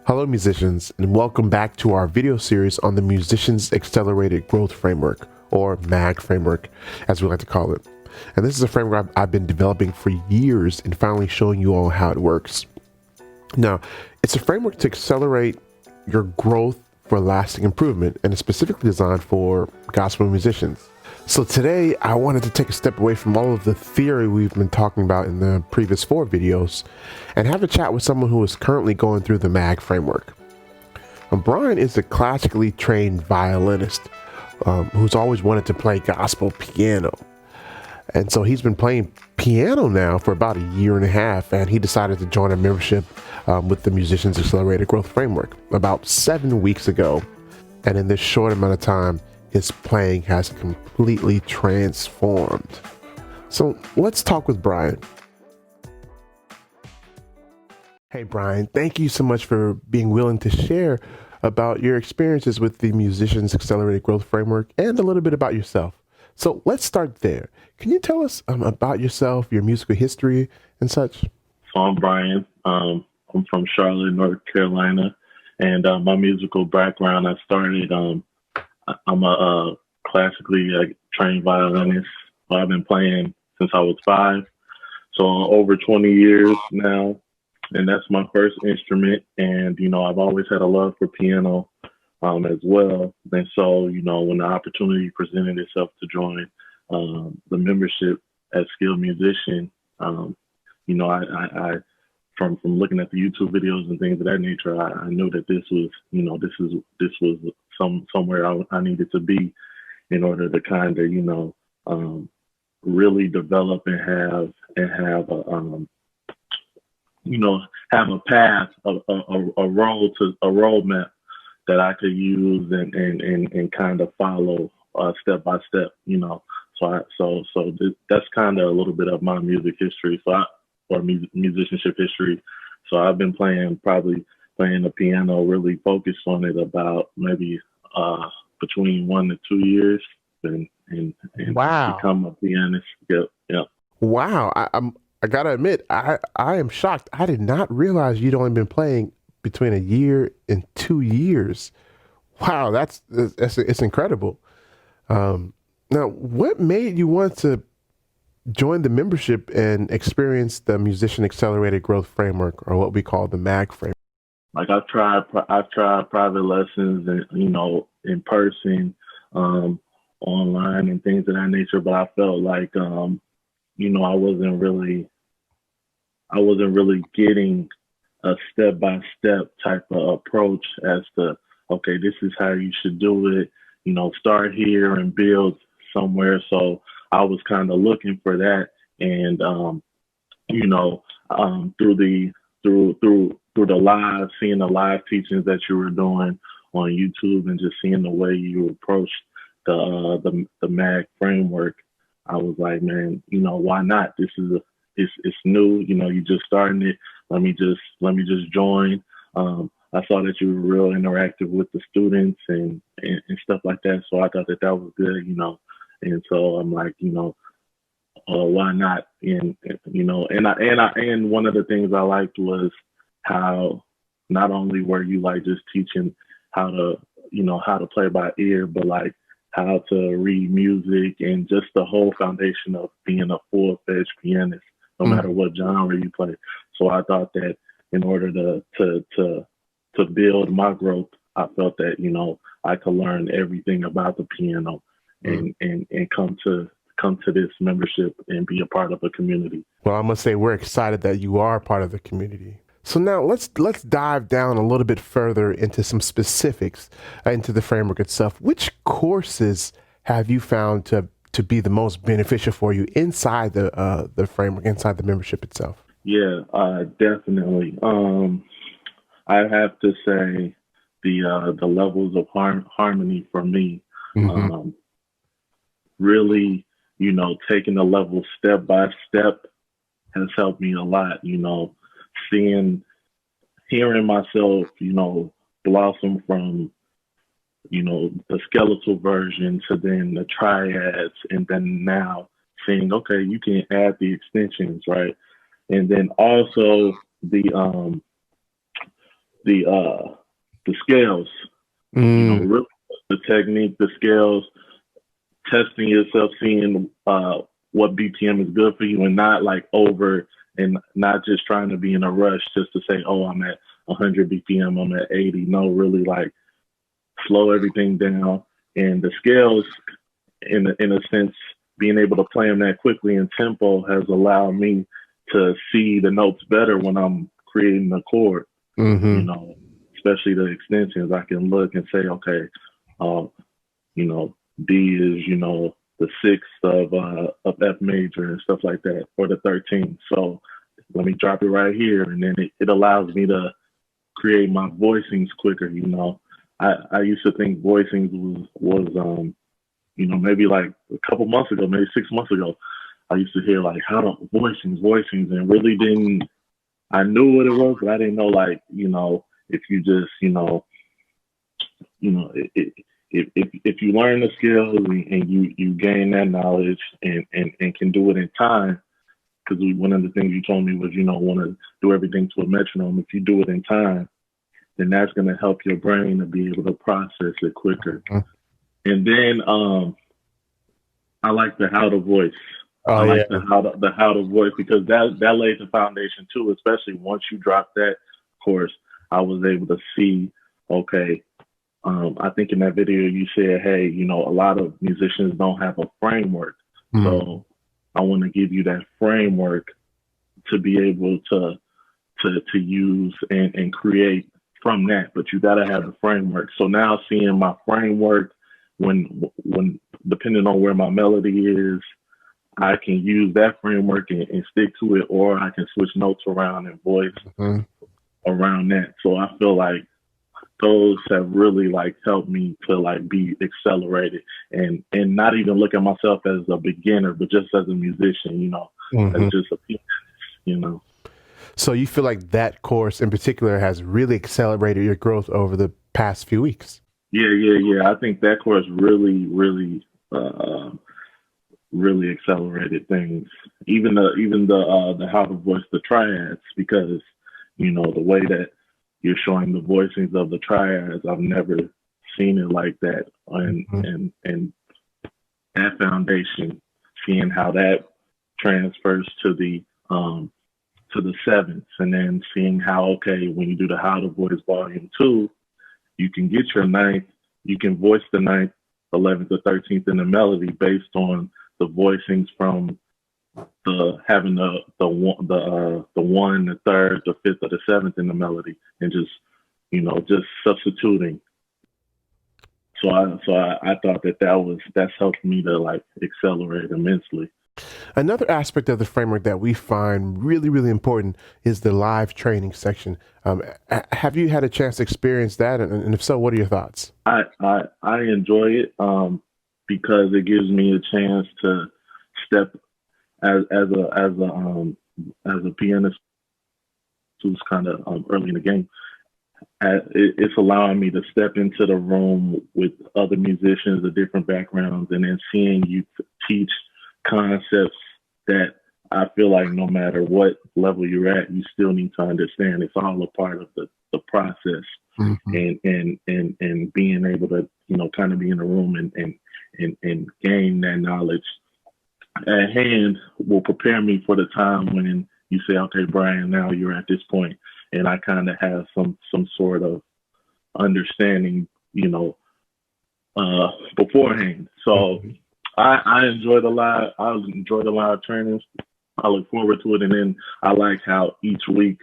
Hello musicians, and welcome back to our video series on the Musicians Accelerated Growth Framework, or MAG framework, as we like to call it. And this is a framework I've been developing for years and finally showing you all how it works. Now, it's a framework to accelerate your growth for lasting improvement, and it's specifically designed for gospel musicians. So today I wanted to take a step away from all of the theory we've been talking about in the previous 4 videos and have a chat with someone who is currently going through the MAG framework. Brian is a classically trained violinist who's always wanted to play gospel piano. And so he's been playing piano now for about a year and a half, and he decided to join a membership with the Musicians Accelerated Growth Framework about 7 weeks ago. And in this short amount of time, his playing has completely transformed. So let's talk with Brian. Hey, Brian, thank you so much for being willing to share about your experiences with the Musicians Accelerated Growth Framework and a little bit about yourself. So let's start there. Can you tell us about yourself, your musical history and such? So I'm Brian. I'm from Charlotte, North Carolina, and my musical background, I'm a classically trained violinist. I've been playing since I was 5, so over 20 years now, and that's my first instrument. And I've always had a love for piano as well. And so when the opportunity presented itself to join the membership as skilled musician, I from looking at the YouTube videos and things of that nature, I knew that this was somewhere I needed to be in order to kind of really develop and have a path, a roadmap that I could use and kind of follow step by step. That's kind of a little bit of my music history. Musicianship history. So I've been playing the piano, really focused on it about maybe between 1 to 2 years, and Wow. become a pianist. Yep. Wow. I gotta admit, I am shocked. I did not realize you'd only been playing between a year and 2 years. Wow, it's incredible. Now, what made you want to join the membership and experience the Musician Accelerated Growth Framework, or what we call the MAG framework? Like I've tried private lessons and in person, online and things of that nature, but I felt like I wasn't really getting a step by step type of approach as to, okay, this is how you should do it. Start here and build somewhere. So I was kind of looking for that, and through seeing the live teachings that you were doing on YouTube, and just seeing the way you approached the MAG framework, I was like, man, why not? It's new. You just starting it. Let me just join. I saw that you were real interactive with the students and stuff like that. So I thought that was good. And so I'm like, why not? And one of the things I liked was how not only were you like just teaching how to play by ear, but like how to read music and just the whole foundation of being a full-fledged pianist, no matter what genre you play. So I thought that in order to build my growth, I felt that I could learn everything about the piano and come to this membership and be a part of a community. Well, I must say we're excited that you are part of the community. So now let's dive down a little bit further into some specifics into the framework itself. Which courses have you found to be the most beneficial for you inside the framework, inside the membership itself? Yeah, definitely. I have to say the levels of harmony for me, really, taking the level step by step has helped me a lot. Hearing myself, blossom from, the skeletal version to then the triads, and then now seeing, okay, you can add the extensions, right? And then also the the scales. You know, Mm, really the technique, the scales, testing yourself, seeing what BPM is good for you, and not like over, and not just trying to be in a rush just to say, oh, I'm at 100 BPM, I'm at 80. No, really like slow everything down. And the scales, in a sense, being able to play them that quickly in tempo has allowed me to see the notes better when I'm creating a chord. You hmm know, especially the extensions, I can look and say, okay, uh, you know, D is, you know, the sixth of F major and stuff like that, or the 13th. So let me drop it right here, and then it allows me to create my voicings quicker. You know, I used to think voicings was you know, maybe like a couple months ago, maybe 6 months ago, I used to hear like how to voicings, and really didn't. I knew what it was, but I didn't know, like, you know, if you just, if you learn the skills, and you gain that knowledge, and can do it in time, because one of the things you told me was, you know, want to do everything to a metronome. If you do it in time, then that's going to help your brain to be able to process it quicker. And then I like the how to voice. Oh I yeah. like the how to voice, because that lays the foundation too. Especially once you drop that course, I was able to see, okay. I think in that video you said, hey, you know, a lot of musicians don't have a framework, Mm, so I want to give you that framework to be able to use and create from that. But you got to have the framework. So now seeing my framework, when depending on where my melody is, I can use that framework and stick to it, or I can switch notes around and voice mm, around that. So I feel like those have really like helped me to like be accelerated, and not even look at myself as a beginner, but just as a musician, you know, as hmm just a pianist, you know. So you feel like that course in particular has really accelerated your growth over the past few weeks? Yeah. I think that course really accelerated things. Even the how to voice the triads, because you know the way that you're showing the voicings of the triads, I've never seen it like that, Mhm. and that foundation, seeing how that transfers to the sevenths, and then seeing how, okay, when you do the how to voice volume 2, you can get your ninth, you can voice the ninth, 11th, or 13th in the melody based on the voicings from the having the one, the third, the fifth, or the seventh in the melody, and just, you know, just substituting. So I thought that's helped me to like accelerate immensely. Another aspect of the framework that we find really, really important is the live training section. Have you had a chance to experience that? And if so, what are your thoughts? I enjoy it, because it gives me a chance to step as a pianist who's kind of early in the game. It's allowing me to step into the room with other musicians of different backgrounds, and then seeing you teach concepts that I feel like no matter what level you're at, you still need to understand. It's all a part of the process, Hmm and being able to, you know, kind of be in the room, and gain that knowledge at hand will prepare me for the time when you say, okay, Brian, now you're at this point, and I kind of have some sort of understanding, you know, beforehand. So hmm I enjoy the live. I enjoy the live trainings. I look forward to it, and then I like how each week,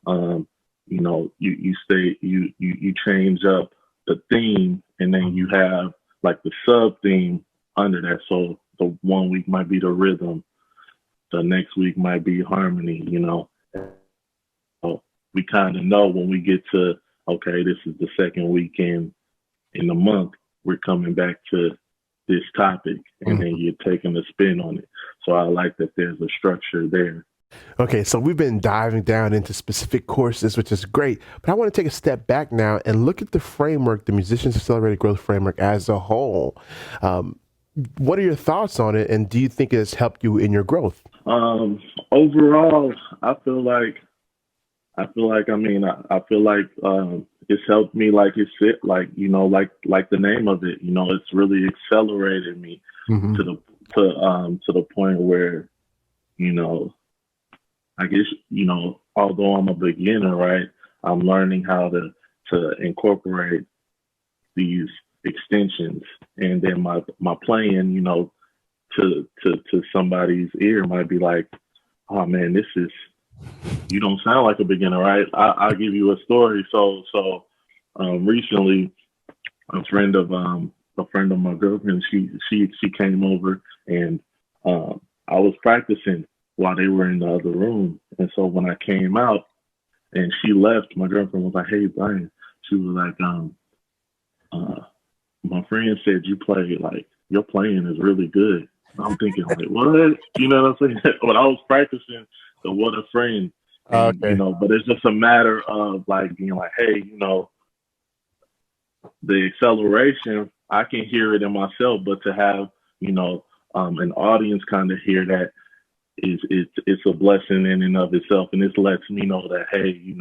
um, you know, you change up the theme, and then you have like the sub theme under that. So the one week might be the rhythm, the next week might be harmony. You know, so we kind of know when we get to, okay, this is the second weekend in the month, we're coming back to this topic, and then hmm you're taking a spin on it. So I like that there's a structure there. Okay, so we've been diving down into specific courses, which is great. But I want to take a step back now and look at the framework, the Musicians Accelerated Growth Framework as a whole. Um, what are your thoughts on it, and do you think it has helped you in your growth? Um, Overall, I feel like I feel like, I feel like it's helped me, like it's it, like, like the name of it, it's really accelerated me Hmm. to the to the point where, you know, I guess, although I'm a beginner, right, I'm learning how to incorporate these extensions, and then my playing, to somebody's ear might be like, oh man, this is, you don't sound like a beginner, right? I'll give you a story. Recently, a friend of my girlfriend, she came over, and I was practicing while they were in the other room. And so when I came out and she left, my girlfriend was like, "Hey, Brian," she was like, uh, "My friend said you play, like, your playing is really good." I'm thinking like, what? You know what I'm saying? When I was practicing the What a Friend, and Okay. but it's just a matter of like being like, hey, the acceleration, I can hear it in myself, but to have, an audience kind of hear that is, it's a blessing in and of itself, and this lets me know that, hey,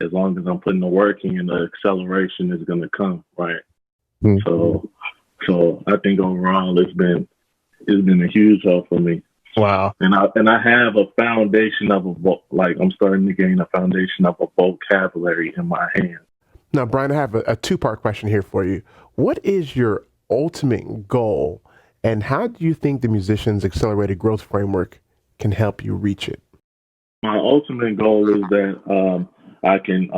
as long as I'm putting the work in, the acceleration is gonna come, right? Mhm. So, I think overall it's been a huge help for me. Wow. And I have a foundation of like, I'm starting to gain a foundation of a vocabulary in my hand. Now, Brian, I have a two-part question here for you. What is your ultimate goal, and how do you think the Musicians Accelerated Growth Framework can help you reach it? My ultimate goal is that I can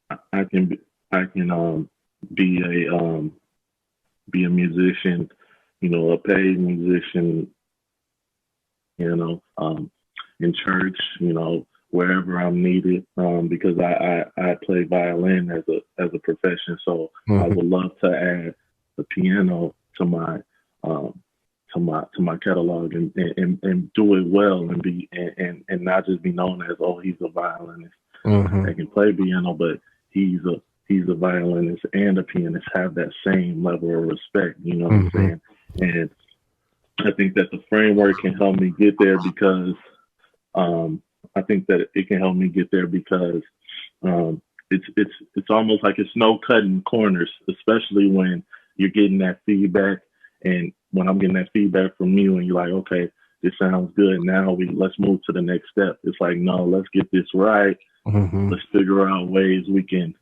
I can I can be be a musician, a paid musician, you know, um, in church, wherever I'm needed, because I play violin as a profession. So I Hmm. would love to add the piano to my um, to my catalog, and do it well, and and not just be known as, oh, he's a violinist Hmm. that can play piano, but he's a violinist and a pianist, have that same level of respect. You know what I'm Hmm. saying? And I think that the framework can help me get there, because um, I think that it can help me get there because um, it's almost like it's no cutting corners, especially when you're getting that feedback, and when I'm getting that feedback from you, and you're like, okay, this sounds good. Now let's move to the next step. It's like, no, let's get this right. Hmm. Let's figure out ways we can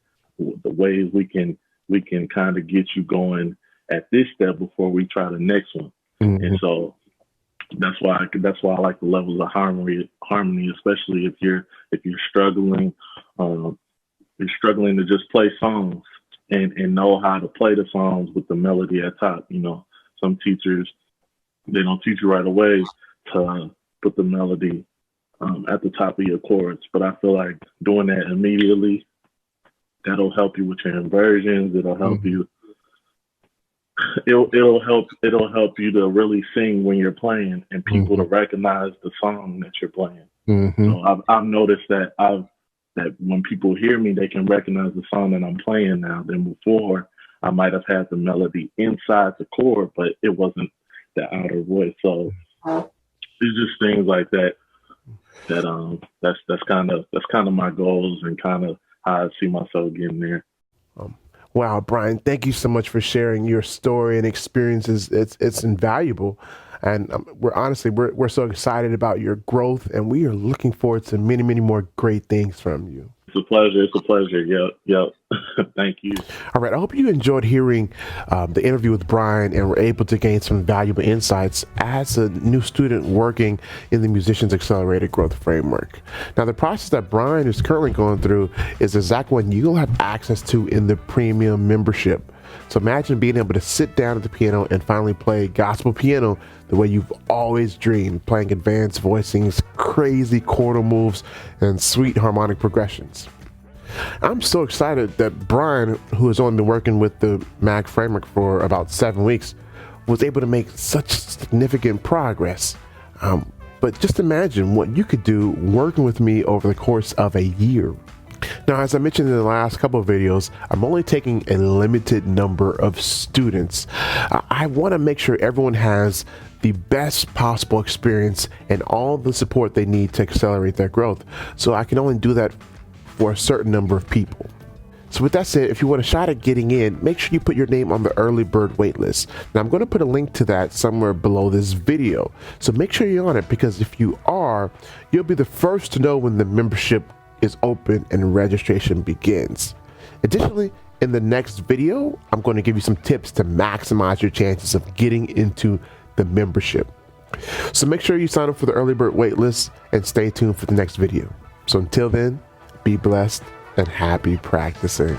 kind of get you going at this step before we try the next one. And Hmm. so that's why I like the levels of harmony, especially if um, you're struggling to just play songs, and know how to play the songs with the melody at top. Some teachers, they don't teach you right away to put the melody at the top of your chords, but I feel like doing that immediately, that'll help you with your inversions. It'll help Hmm. you. It'll help you to really sing when you're playing, and people to Hmm. recognize the song that you're playing. Hmm. So I've noticed that when people hear me, they can recognize the song that I'm playing now. Than before, I might have had the melody inside the chord, but it wasn't the outer voice. So it's just things like that, that's kind of my goals, and kind of how I see myself getting there. Um, wow, Brian, thank you so much for sharing your story and experiences. It's invaluable, and we're so excited about your growth, and we are looking forward to many, many more great things from you. It's a pleasure. It's a pleasure. Yep. Yep. Thank you. All right. I hope you enjoyed hearing the interview with Brian and were able to gain some valuable insights as a new student working in the Musicians Accelerated Growth Framework. Now, the process that Brian is currently going through is exactly what you'll have access to in the premium membership. So imagine being able to sit down at the piano and finally play gospel piano the way you've always dreamed, playing advanced voicings, crazy chordal moves, and sweet harmonic progressions. I'm so excited that Brian, who has only been working with the MAG framework for about 7 weeks, was able to make such significant progress. But just imagine what you could do working with me over the course of a year. Now, as I mentioned in the last couple of videos, I'm only taking a limited number of students. I want to make sure everyone has the best possible experience and all the support they need to accelerate their growth. So I can only do that for a certain number of people. So with that said, if you want a shot at getting in, make sure you put your name on the early bird waitlist. Now I'm going to put a link to that somewhere below this video. So make sure you're on it, because if you are, you'll be the first to know when the membership is open and registration begins. Additionally, in the next video, I'm going to give you some tips to maximize your chances of getting into the membership. So make sure you sign up for the early bird waitlist and stay tuned for the next video. So until then, be blessed and happy practicing.